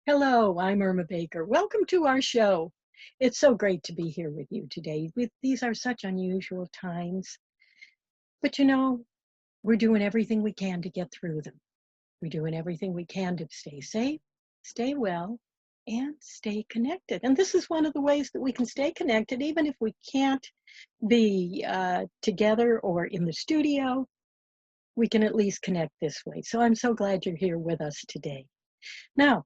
Hello, I'm Irma Baker. Welcome to our show. It's so great to be here with you today. These are such unusual times, but we're doing everything we can to get through them. We're doing everything we can to stay safe, stay well, and stay connected. And this is one of the ways that we can stay connected, even if we can't be together or in the studio, we can at least connect this way. So I'm so glad you're here with us today. Now,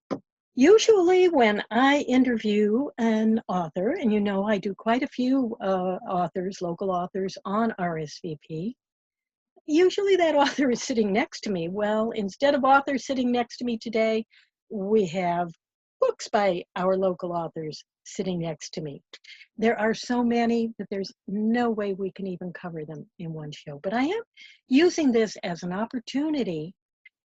usually when I interview an author, and I do quite a few local authors on RSVP, usually that author is sitting next to me. Well, instead of authors sitting next to me today, we have books by our local authors sitting next to me. There are so many that there's no way we can even cover them in one show. But I am using this as an opportunity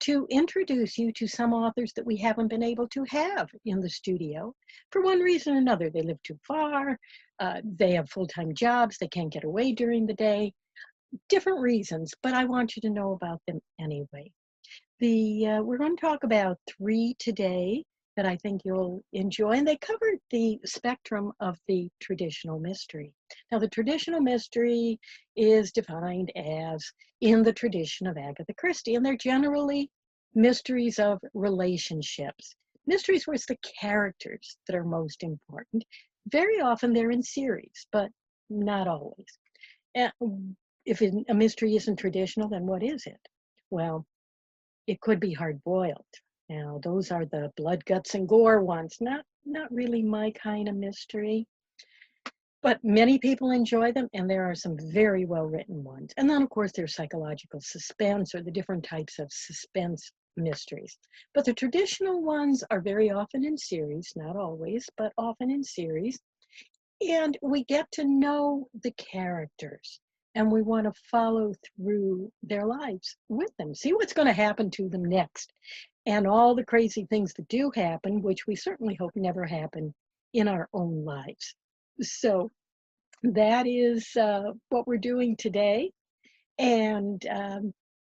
to introduce you to some authors that we haven't been able to have in the studio for one reason or another. They live too far, they have full-time jobs, they can't get away during the day, different reasons, but I want you to know about them anyway. We're going to talk about three today that I think you'll enjoy, and they cover the spectrum of the traditional mystery. Now, the traditional mystery is defined as in the tradition of Agatha Christie, and they're generally mysteries of relationships, mysteries where it's the characters that are most important. Very often they're in series, but not always. And if a mystery isn't traditional, then what is it? Well, it could be hard-boiled. Now, those are the blood, guts, and gore ones. Not really my kind of mystery, but many people enjoy them, and there are some very well-written ones. And then, of course, there's psychological suspense or the different types of suspense mysteries. But the traditional ones are very often in series, not always, but often in series. And we get to know the characters, and we want to follow through their lives with them, see what's going to happen to them next, and all the crazy things that do happen, which we certainly hope never happen in our own lives. So that is what we're doing today. And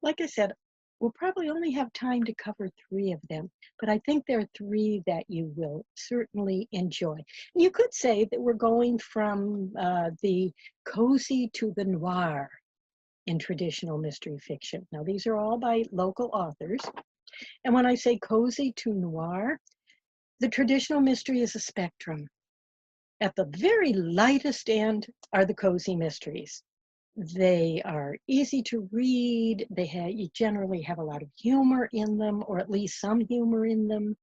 like I said, we'll probably only have time to cover three of them, but I think there are three that you will certainly enjoy. You could say that we're going from the cozy to the noir in traditional mystery fiction. Now, these are all by local authors. And when I say cozy to noir, the traditional mystery is a spectrum. At the very lightest end are the cozy mysteries. They are easy to read. You generally have a lot of humor in them, or at least some humor in them.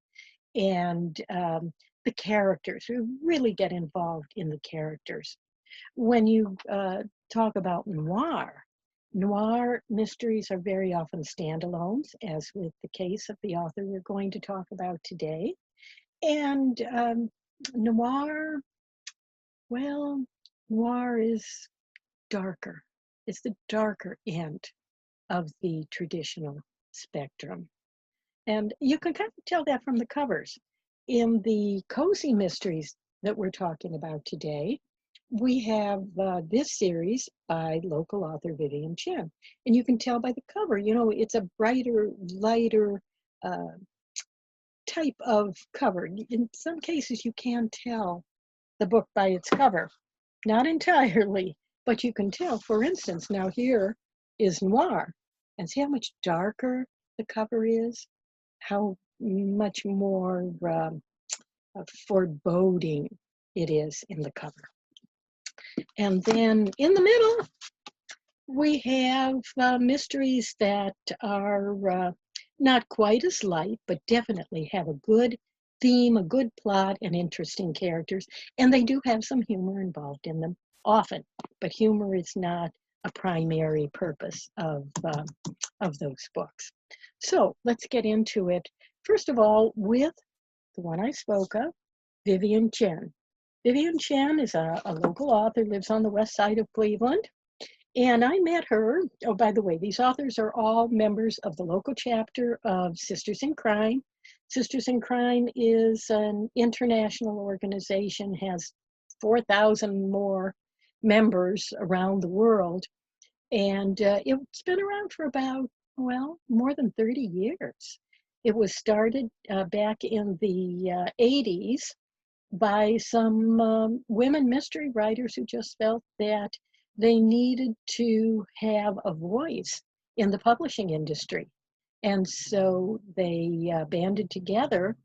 And the characters, we really get involved in the characters. When you talk about noir mysteries are very often standalones, as with the case of the author we're going to talk about today. And noir, well, noir is darker. It's the darker end of the traditional spectrum. And you can kind of tell that from the covers. In the cozy mysteries that we're talking about today, we have this series by local author Vivian Chen. And you can tell by the cover, it's a brighter, lighter type of cover. In some cases, you can tell the book by its cover. Not entirely, but you can tell. For instance, now here is noir. And see how much darker the cover is? How much more foreboding it is in the cover. And then in the middle, we have mysteries that are not quite as light, but definitely have a good theme, a good plot, and interesting characters. And they do have some humor involved in them often, but humor is not a primary purpose of those books. So let's get into it. First of all, with the one I spoke of, Vivian Chen. Vivian Chen is a local author, lives on the west side of Cleveland. And I met her, oh, by the way, these authors are all members of the local chapter of Sisters in Crime. Sisters in Crime is an international organization, has 4,000 more members around the world. And it's been around for about, well, more than 30 years. It was started back in the 80s by some women mystery writers who just felt that they needed to have a voice in the publishing industry. And so they banded together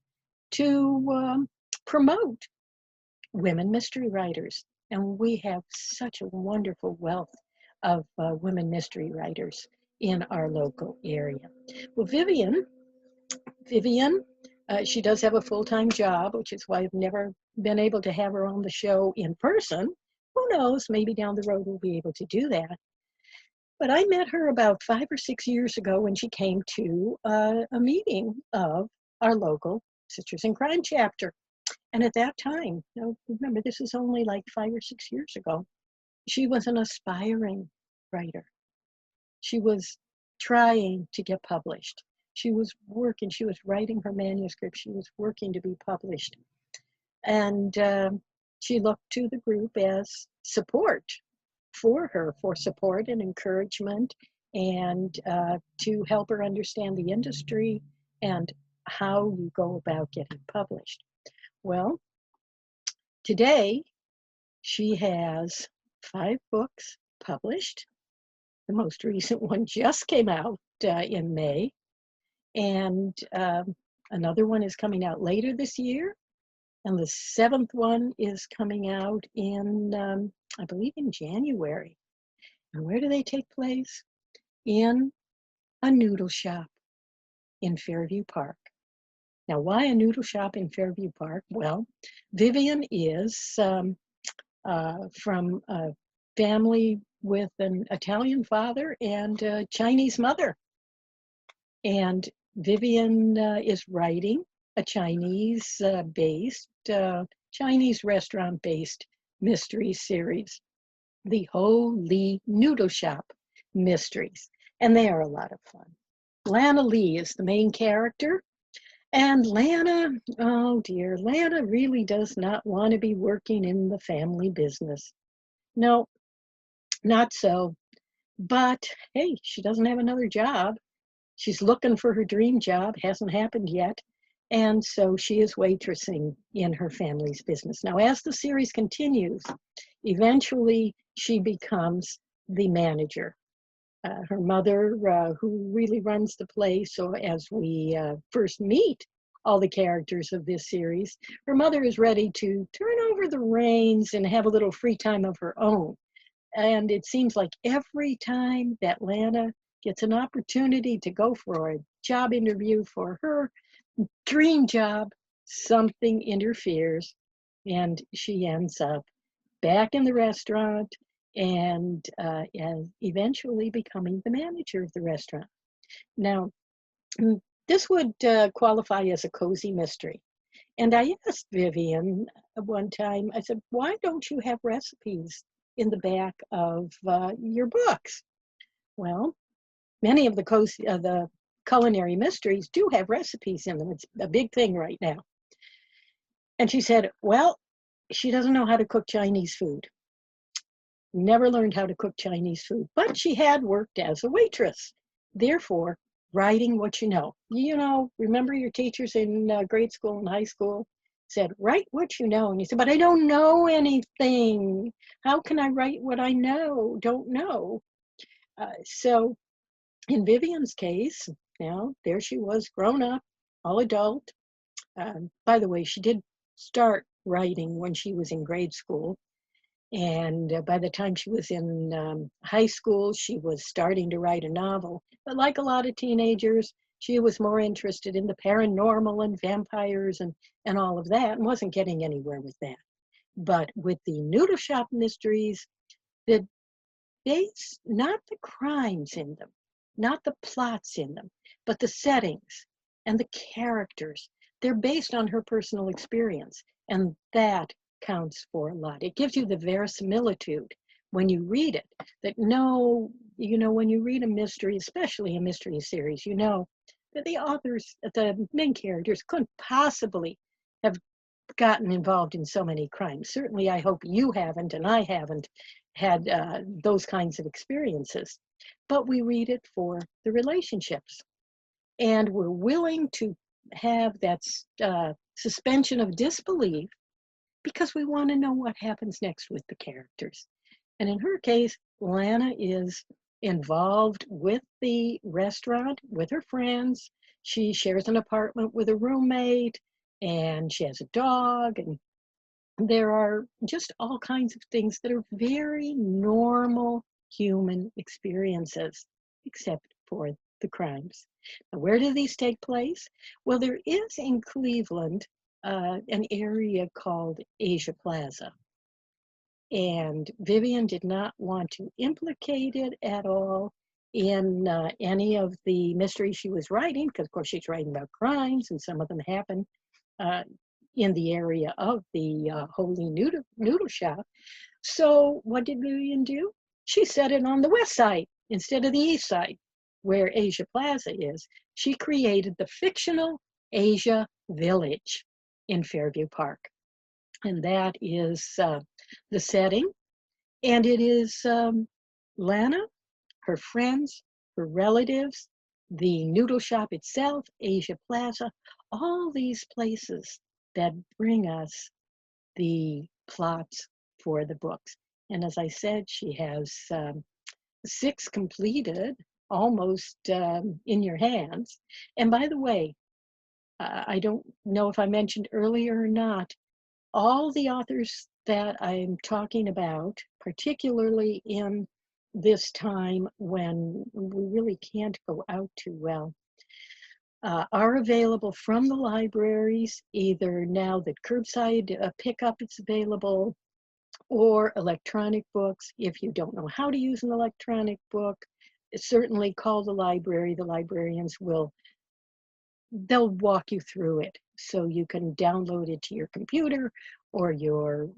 to promote women mystery writers. And we have such a wonderful wealth of women mystery writers in our local area. Well, Vivian, she does have a full-time job, which is why I've never been able to have her on the show in person. Who knows, maybe down the road we'll be able to do that. But I met her about 5 or 6 years ago when she came to a meeting of our local Sisters in Crime chapter. And at that time, remember, this is only like 5 or 6 years ago, she was an aspiring writer. She was trying to get published. She was working, she was writing her manuscript, she was working to be published. And she looked to the group as support for her, for support and encouragement, and to help her understand the industry and how you go about getting published. Well, today she has 5 books published. The most recent one just came out in May, and another one is coming out later this year, and the 7th one is coming out in, I believe, in January. And where do they take place? In a noodle shop in Fairview Park. Now, why a noodle shop in Fairview Park? Well, Vivian is from a family with an Italian father and a Chinese mother. And Vivian is writing a Chinese-based, Chinese restaurant-based mystery series, the Holy Noodle Shop Mysteries. And they are a lot of fun. Lana Lee is the main character. And Lana, oh dear, Lana really does not want to be working in the family business. No, not so. But hey, she doesn't have another job. She's looking for her dream job, hasn't happened yet. And so she is waitressing in her family's business. Now, as the series continues, eventually she becomes the manager. Her mother, who really runs the place, so as we first meet all the characters of this series, her mother is ready to turn over the reins and have a little free time of her own. And it seems like every time that Lana gets an opportunity to go for a job interview for her dream job, something interferes and she ends up back in the restaurant and eventually becoming the manager of the restaurant. Now, this would qualify as a cozy mystery. And I asked Vivian one time, I said, why don't you have recipes in the back of your books? Well, many of the culinary mysteries do have recipes in them. It's a big thing right now. And she said, well, she doesn't know how to cook Chinese food. Never learned how to cook Chinese food, but she had worked as a waitress. Therefore, writing what you know. You know, remember your teachers in grade school and high school said, write what you know. And you said, but I don't know anything. How can I write what I don't know? So in Vivian's case, now there she was, grown up, all adult. By the way, she did start writing when she was in grade school. And by the time she was in high school, she was starting to write a novel. But like a lot of teenagers, she was more interested in the paranormal and vampires and all of that, and wasn't getting anywhere with that. But with the Noodle Shop Mysteries, the base, not the crimes in them, not the plots in them, but the settings and the characters. They're based on her personal experience, and that counts for a lot. It gives you the verisimilitude when you read it, that when you read a mystery, especially a mystery series, you know that the authors, the main characters, couldn't possibly have gotten involved in so many crimes. Certainly, I hope you haven't, and I haven't had those kinds of experiences. But we read it for the relationships. And we're willing to have that suspension of disbelief because we want to know what happens next with the characters. And in her case, Lana is involved with the restaurant with her friends. She shares an apartment with a roommate, and she has a dog, and there are just all kinds of things that are very normal human experiences, except for the crimes. Now, where do these take place? Well, there is in Cleveland an area called Asia Plaza. And Vivian did not want to implicate it at all in any of the mysteries she was writing, because of course she's writing about crimes, and some of them happen in the area of the Holy Noodle Shop. So what did Vivian do? She set it on the west side instead of the east side, where Asia Plaza is. She created the fictional Asia Village in Fairview Park. And that is the setting. And it is Lana, her friends, her relatives, the noodle shop itself, Asia Plaza, all these places that bring us the plots for the books. And as I said, she has 6 completed, almost in your hands. And by the way, I don't know if I mentioned earlier or not, all the authors that I'm talking about, particularly in this time when we really can't go out too well, are available from the libraries, either now that curbside pickup is available, or electronic books. If you don't know how to use an electronic book, certainly call the library. The librarians they'll walk you through it, so you can download it to your computer or your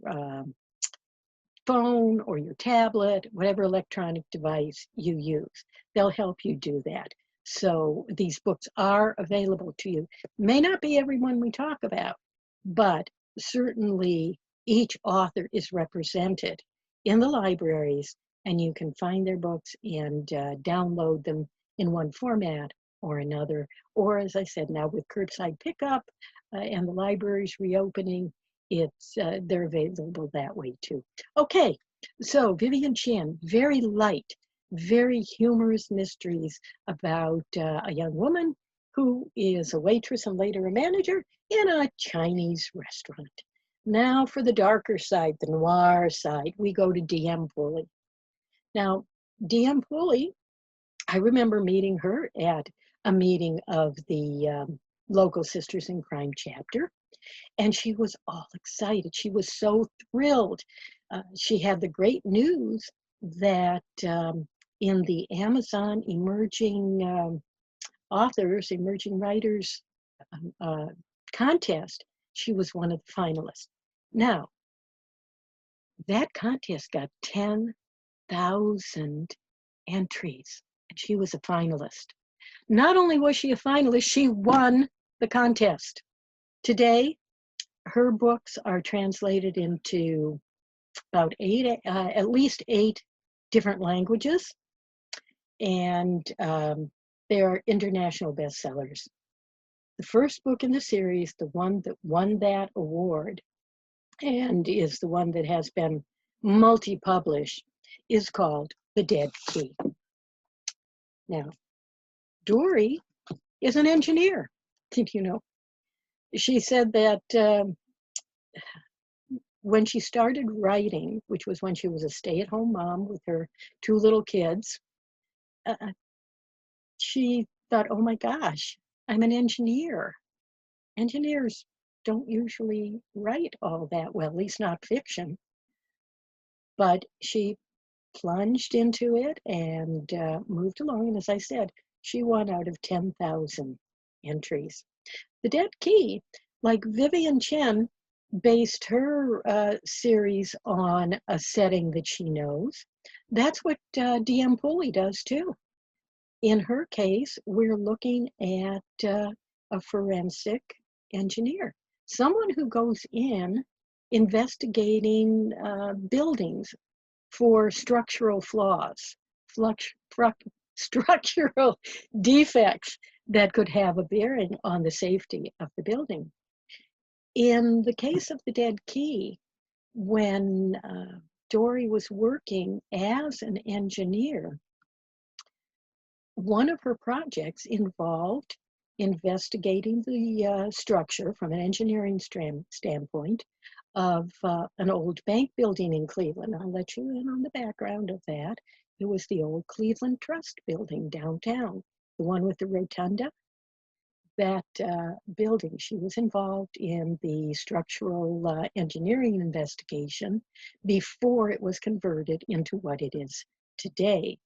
phone or your tablet, whatever electronic device you use. They'll help you do that. So these books are available to you. May not be everyone we talk about, but certainly each author is represented in the libraries, and you can find their books and download them in one format or another. Or, as I said, now with curbside pickup and the libraries reopening, they're available that way too. Okay, so Vivian Chin, very light, very humorous mysteries about a young woman who is a waitress and later a manager in a Chinese restaurant. Now for the darker side, the noir side, we go to D.M. Pulley. Now, D.M. Pulley, I remember meeting her at a meeting of the local Sisters in Crime chapter, and she was all excited. She was so thrilled. She had the great news that in the Amazon Emerging Authors, Emerging Writers contest, she was one of the finalists. Now, that contest got 10,000 entries, and she was a finalist. Not only was she a finalist, she won the contest. Today, her books are translated into about at least 8 different languages, and they are international bestsellers. The first book in the series, the one that won that award, and is the one that has been multi-published, is called The Dead Key. Now, Dory is an engineer, you know. She said that when she started writing, which was when she was a stay-at-home mom with her 2 little kids, she thought, oh my gosh, I'm an engineer. Engineers don't usually write all that well, at least not fiction. But she plunged into it and moved along. And as I said, she won out of 10,000 entries. The Dead Key, like Vivian Chen, based her series on a setting that she knows. That's what D.M. Pulley does too. In her case, we're looking at a forensic engineer, someone who goes in investigating buildings for structural flaws, structural defects that could have a bearing on the safety of the building. In the case of the dead key, when Dory was working as an engineer, one of her projects involved investigating the structure from an engineering standpoint of an old bank building in Cleveland. I'll let you in on the background of that. It was the old Cleveland Trust building downtown, the one with the rotunda. That building, she was involved in the structural engineering investigation before it was converted into what it is today,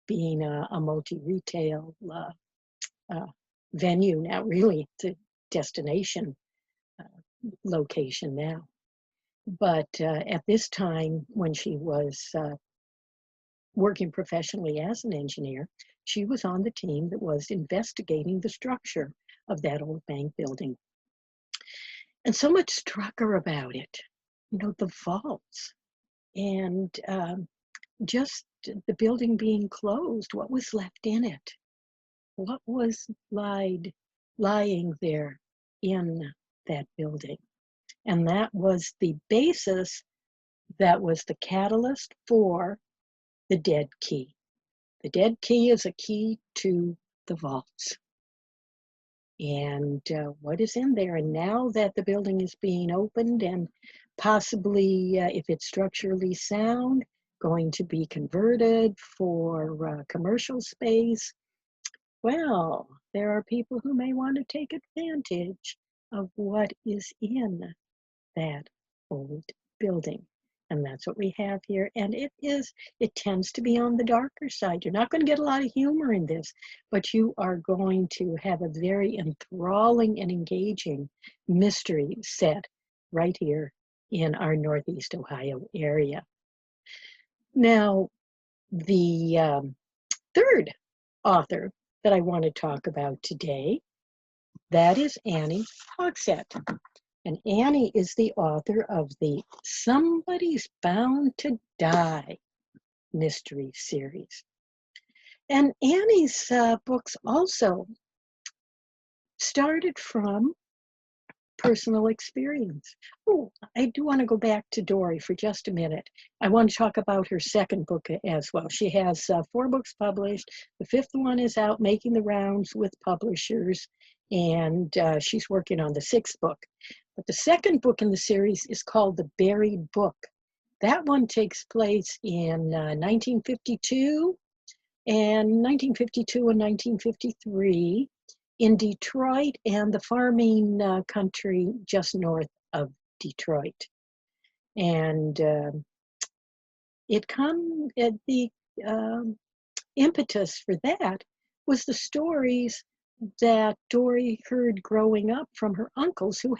being a multi-retail venue now, really the destination location now. But at this time, when she was working professionally as an engineer, she was on the team that was investigating the structure of that old bank building. And so much struck her about it, you know, the vaults and just the building being closed, what was left in it, what was lying there in that building. And that was the basis, that was the catalyst for the dead key. The dead key is a key to the vaults. And what is in there. And now that the building is being opened and possibly, if it's structurally sound, going to be converted for commercial space, well, there are people who may want to take advantage of what is in that old building. And that's what we have here. And it tends to be on the darker side. You're not going to get a lot of humor in this, but you are going to have a very enthralling and engaging mystery set right here in our Northeast Ohio area. Now, the third author that I want to talk about today, that is Annie Hogsett. And Annie is the author of the Somebody's Bound to Die mystery series. And Annie's books also started from personal experience. Oh, I do want to go back to Dory for just a minute. I want to talk about her second book as well. She has 4 books published. The 5th one is out making the rounds with publishers, and she's working on the 6th book. But the second book in the series is called The Buried Book. That one takes place in 1952 and 1953 in Detroit and the farming country just north of Detroit. And the impetus for that was the stories that Dory heard growing up from her uncles who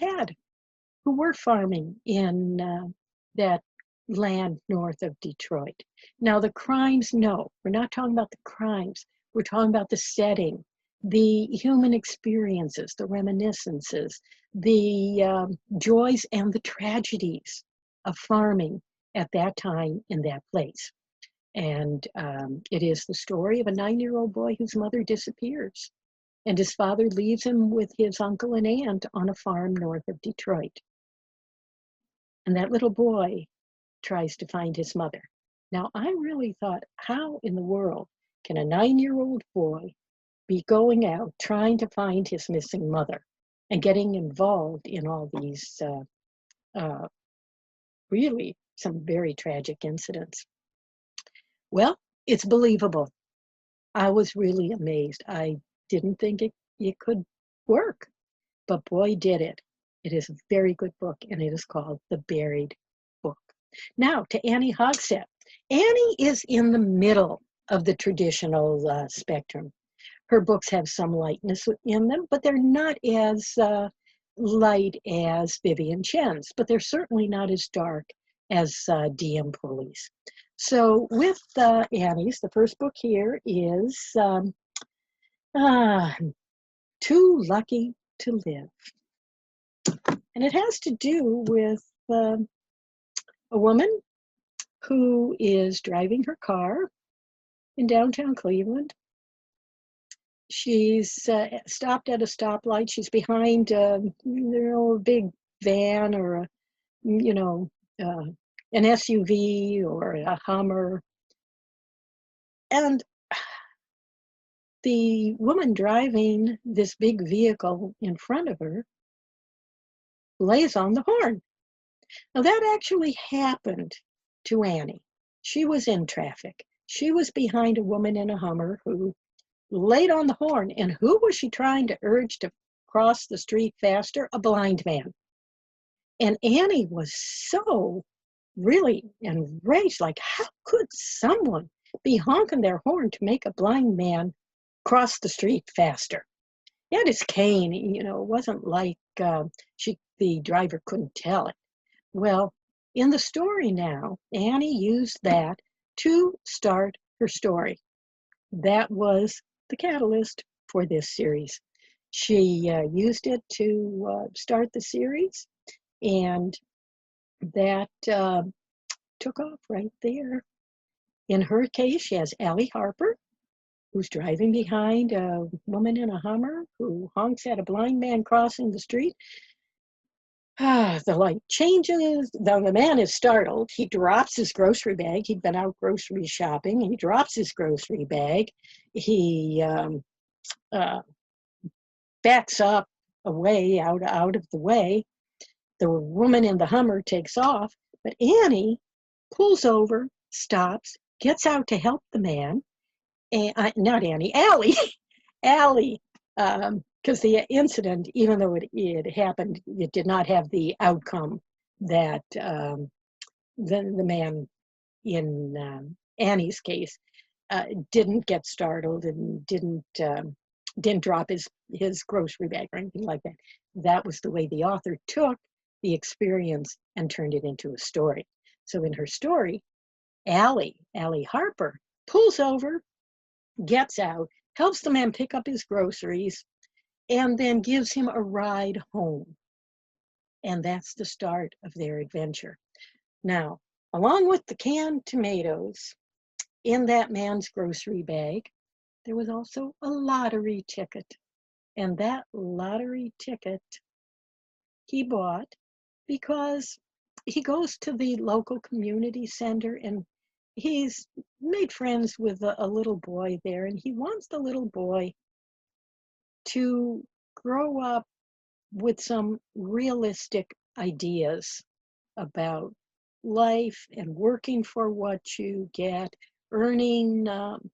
were farming in that land north of Detroit. Now the crimes, no, we're not talking about the crimes. We're talking about the setting, the human experiences, the reminiscences, the joys and the tragedies of farming at that time in that place. And it is the story of a 9-year-old boy whose mother disappears, and his father leaves him with his uncle and aunt on a farm north of Detroit. And that little boy tries to find his mother. Now, I really thought, how in the world can a 9-year-old boy be going out trying to find his missing mother and getting involved in all these really some very tragic incidents? Well, it's believable. I was really amazed. I didn't think it could work, but boy, did it. It is a very good book, and it is called The Buried Book. Now, to Annie Hogsett. Annie is in the middle of the traditional spectrum. Her books have some lightness in them, but they're not as light as Vivian Chen's, but they're certainly not as dark as D.M. Pulley's. So with Annie's, the first book here is Too Lucky to Live. And it has to do with a woman who is driving her car in downtown Cleveland, She's stopped at a stoplight. She's behind, a big van or uh, an SUV or a Hummer. And the woman driving this big vehicle in front of her lays on the horn. Now, that actually happened to Annie. She was in traffic. She was behind a woman in a Hummer who laid on the horn. And who was she trying to urge to cross the street faster? A blind man. And Annie was so really enraged, like, how could someone be honking their horn to make a blind man cross the street faster? He had his cane, it wasn't like the driver couldn't tell it. Well, in the story now, Annie used that to start her story. That was the catalyst for this series. She used it to start the series, and that took off right there. In her case, she has Allie Harper, who's driving behind a woman in a Hummer who honks at a blind man crossing the street. The light changes. The man is startled. He drops his grocery bag. He'd been out grocery shopping. He drops his grocery bag. He backs up away, out of the way. The woman in the Hummer takes off, but Annie pulls over, stops, gets out to help the man. And not Annie, Allie. Allie, because the incident, even though it happened, it did not have the outcome that the man in Annie's case didn't get startled and didn't drop his grocery bag or anything like that. That was the way the author took the experience and turned it into a story. So in her story, Allie Harper pulls over, gets out, helps the man pick up his groceries, and then gives him a ride home. And that's the start of their adventure. Now, along with the canned tomatoes in that man's grocery bag, there was also a lottery ticket. And that lottery ticket he bought because he goes to the local community center and he's made friends with a little boy there, and he wants the little boy to grow up with some realistic ideas about life and working for what you get, earning,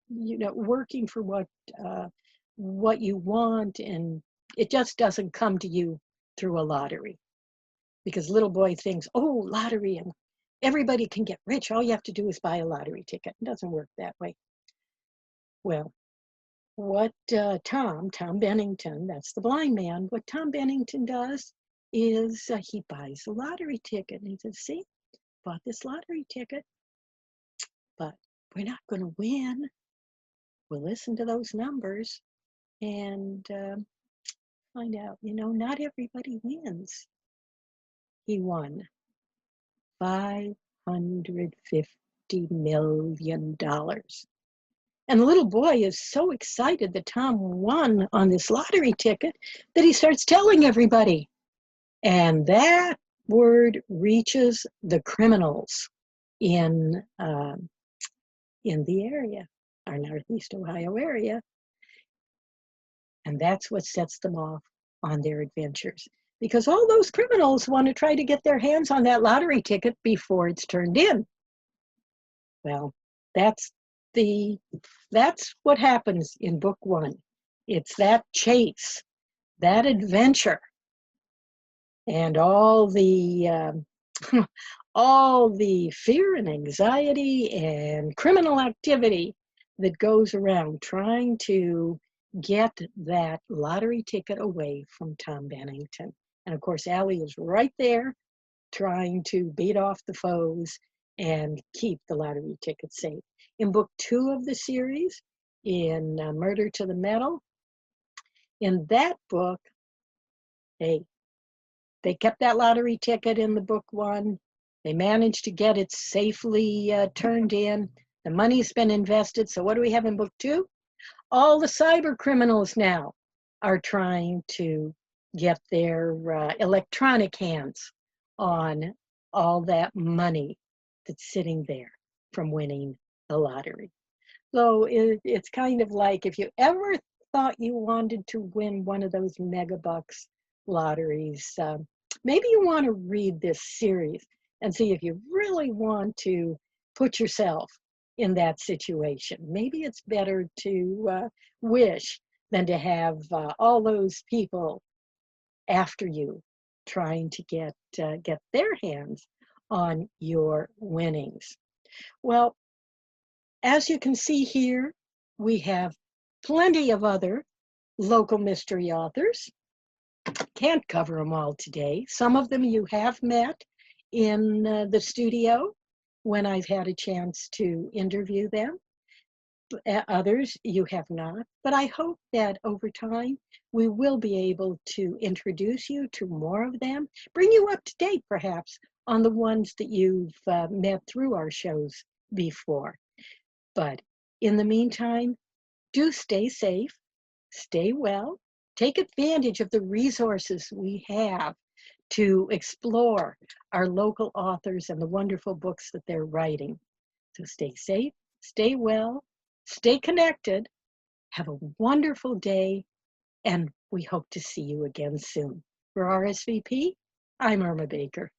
working for what you want, and it just doesn't come to you through a lottery. Because little boy thinks, oh, lottery, and everybody can get rich. All you have to do is buy a lottery ticket. It doesn't work that way. Well, what Tom Bennington, that's the blind man, what Tom Bennington does is he buys a lottery ticket. And he says, see, bought this lottery ticket, but we're not going to win. We'll listen to those numbers and find out, not everybody wins. He won $550 million. And the little boy is so excited that Tom won on this lottery ticket that he starts telling everybody. And that word reaches the criminals in the area, our Northeast Ohio area. And that's what sets them off on their adventures. Because all those criminals want to try to get their hands on that lottery ticket before it's turned in. Well, that's what happens in book one. It's that chase, that adventure, and all the fear and anxiety and criminal activity that goes around trying to get that lottery ticket away from Tom Bennington. And of course, Allie is right there trying to beat off the foes and keep the lottery ticket safe. In book 2 of the series, in Murder to the Metal, in that book, they kept that lottery ticket in the book 1. They managed to get it safely turned in. The money's been invested. So what do we have in book 2? all the cyber criminals now are trying to get their electronic hands on all that money that's sitting there from winning the lottery. So it's kind of like if you ever thought you wanted to win one of those mega bucks lotteries, maybe you want to read this series and see if you really want to put yourself in that situation. Maybe it's better to wish than to have all those people after you trying to get their hands on your winnings. Well, as you can see here, we have plenty of other local mystery authors. Can't cover them all today. Some of them you have met in the studio when I've had a chance to interview them. Others you have not, but I hope that over time we will be able to introduce you to more of them, bring you up to date perhaps on the ones that you've met through our shows before. But in the meantime, do stay safe, stay well, take advantage of the resources we have to explore our local authors and the wonderful books that they're writing. So stay safe, stay well, stay connected, have a wonderful day, and we hope to see you again soon. For RSVP, I'm Irma Baker.